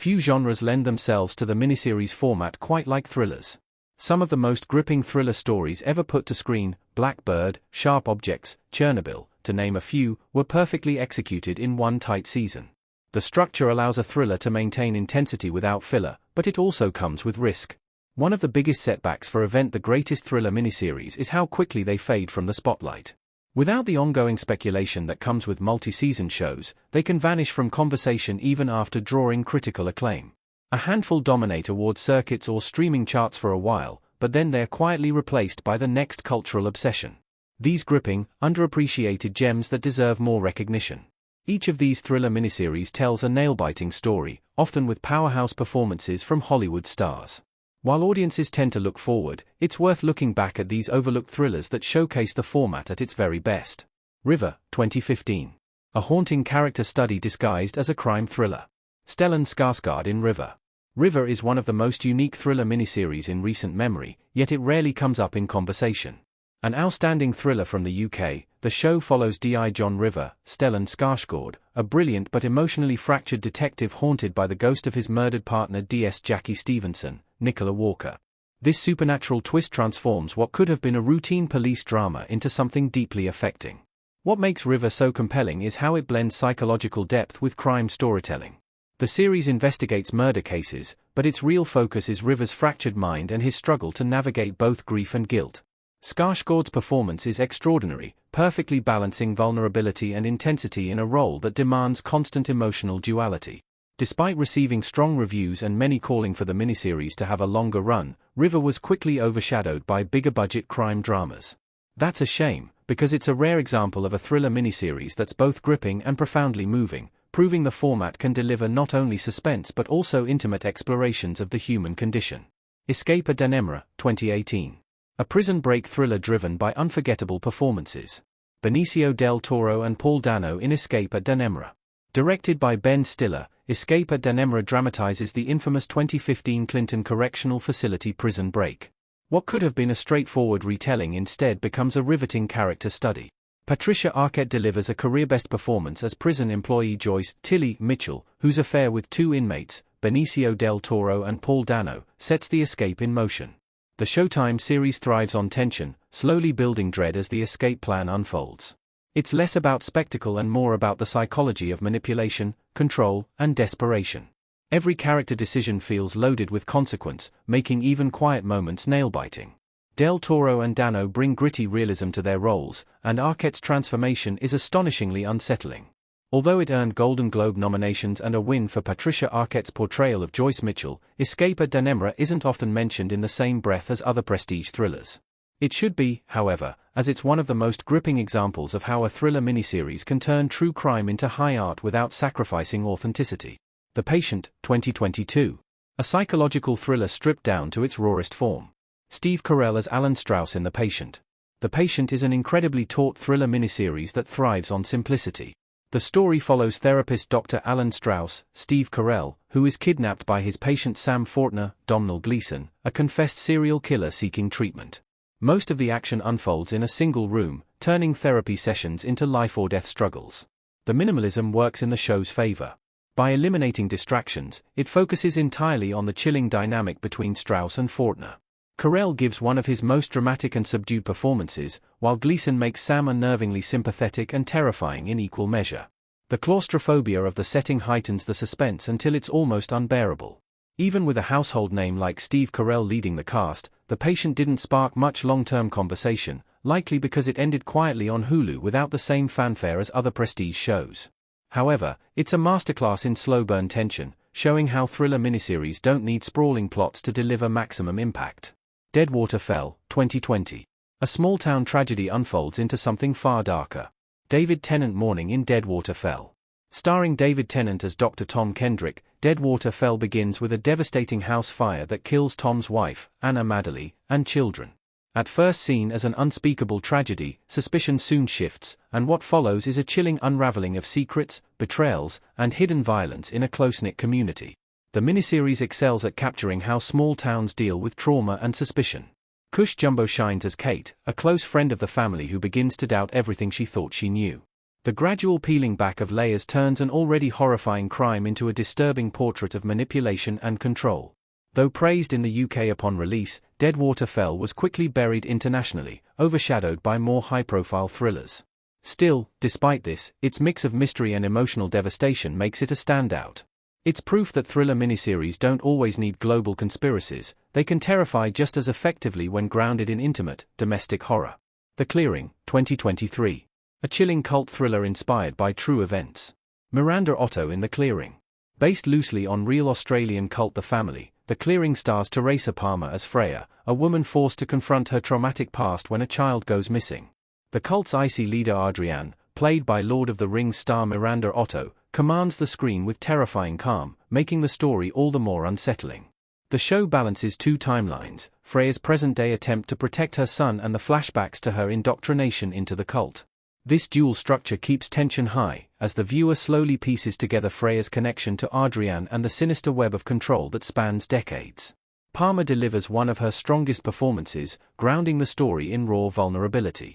Few genres lend themselves to the miniseries format quite like thrillers. Some of the most gripping thriller stories ever put to screen, Blackbird, Sharp Objects, Chernobyl, to name a few, were perfectly executed in one tight season. The structure allows a thriller to maintain intensity without filler, but it also comes with risk. One of the biggest setbacks for the greatest thriller miniseries is how quickly they fade from the spotlight. Without the ongoing speculation that comes with multi-season shows, they can vanish from conversation even after drawing critical acclaim. A handful dominate award circuits or streaming charts for a while, but then they're quietly replaced by the next cultural obsession. These gripping, underappreciated gems that deserve more recognition. Each of these thriller miniseries tells a nail-biting story, often with powerhouse performances from Hollywood stars. While audiences tend to look forward, it's worth looking back at these overlooked thrillers that showcase the format at its very best. River, 2015. A haunting character study disguised as a crime thriller. Stellan Skarsgård in River. River is one of the most unique thriller miniseries in recent memory, yet it rarely comes up in conversation. An outstanding thriller from the UK, the show follows D.I. John River, Stellan Skarsgård, a brilliant but emotionally fractured detective haunted by the ghost of his murdered partner D.S. Jackie Stevenson, Nicola Walker. This supernatural twist transforms what could have been a routine police drama into something deeply affecting. What makes River so compelling is how it blends psychological depth with crime storytelling. The series investigates murder cases, but its real focus is River's fractured mind and his struggle to navigate both grief and guilt. Skarsgård's performance is extraordinary, perfectly balancing vulnerability and intensity in a role that demands constant emotional duality. Despite receiving strong reviews and many calling for the miniseries to have a longer run, River was quickly overshadowed by bigger-budget crime dramas. That's a shame, because it's a rare example of a thriller miniseries that's both gripping and profoundly moving, proving the format can deliver not only suspense but also intimate explorations of the human condition. Escape at Dannemora, 2018. A prison break thriller driven by unforgettable performances. Benicio del Toro and Paul Dano in Escape at Dannemora. Directed by Ben Stiller, Escape at Dannemora dramatizes the infamous 2015 Clinton Correctional Facility prison break. What could have been a straightforward retelling instead becomes a riveting character study. Patricia Arquette delivers a career-best performance as prison employee Joyce Tilly Mitchell, whose affair with two inmates, Benicio del Toro and Paul Dano, sets the escape in motion. The Showtime series thrives on tension, slowly building dread as the escape plan unfolds. It's less about spectacle and more about the psychology of manipulation, control, and desperation. Every character decision feels loaded with consequence, making even quiet moments nail-biting. Del Toro and Dano bring gritty realism to their roles, and Arquette's transformation is astonishingly unsettling. Although it earned Golden Globe nominations and a win for Patricia Arquette's portrayal of Joyce Mitchell, Escape at Dannemora isn't often mentioned in the same breath as other prestige thrillers. It should be, however, as it's one of the most gripping examples of how a thriller miniseries can turn true crime into high art without sacrificing authenticity. The Patient, 2022. A psychological thriller stripped down to its rawest form. Steve Carell as Alan Strauss in The Patient. The Patient is an incredibly taut thriller miniseries that thrives on simplicity. The story follows therapist Dr. Alan Strauss, Steve Carell, who is kidnapped by his patient Sam Fortner, Domhnall Gleeson, a confessed serial killer seeking treatment. Most of the action unfolds in a single room, turning therapy sessions into life-or-death struggles. The minimalism works in the show's favor. By eliminating distractions, it focuses entirely on the chilling dynamic between Strauss and Fortner. Carell gives one of his most dramatic and subdued performances, while Gleeson makes Sam unnervingly sympathetic and terrifying in equal measure. The claustrophobia of the setting heightens the suspense until it's almost unbearable. Even with a household name like Steve Carell leading the cast, The Patient didn't spark much long-term conversation, likely because it ended quietly on Hulu without the same fanfare as other prestige shows. However, it's a masterclass in slow-burn tension, showing how thriller miniseries don't need sprawling plots to deliver maximum impact. Deadwater Fell, 2020. A small-town tragedy unfolds into something far darker. David Tennant mourning in Deadwater Fell. Starring David Tennant as Dr. Tom Kendrick, Deadwater Fell begins with a devastating house fire that kills Tom's wife, Anna Madeley, and children. At first seen as an unspeakable tragedy, suspicion soon shifts, and what follows is a chilling unraveling of secrets, betrayals, and hidden violence in a close-knit community. The miniseries excels at capturing how small towns deal with trauma and suspicion. Cush Jumbo shines as Kate, a close friend of the family who begins to doubt everything she thought she knew. The gradual peeling back of layers turns an already horrifying crime into a disturbing portrait of manipulation and control. Though praised in the UK upon release, Deadwater Fell was quickly buried internationally, overshadowed by more high-profile thrillers. Still, despite this, its mix of mystery and emotional devastation makes it a standout. It's proof that thriller miniseries don't always need global conspiracies, they can terrify just as effectively when grounded in intimate, domestic horror. The Clearing, 2023. A chilling cult thriller inspired by true events. Miranda Otto in The Clearing. Based loosely on real Australian cult The Family, The Clearing stars Teresa Palmer as Freya, a woman forced to confront her traumatic past when a child goes missing. The cult's icy leader Adrienne, played by Lord of the Rings star Miranda Otto, commands the screen with terrifying calm, making the story all the more unsettling. The show balances two timelines, Freya's present-day attempt to protect her son and the flashbacks to her indoctrination into the cult. This dual structure keeps tension high, as the viewer slowly pieces together Freya's connection to Adrienne and the sinister web of control that spans decades. Palmer delivers one of her strongest performances, grounding the story in raw vulnerability.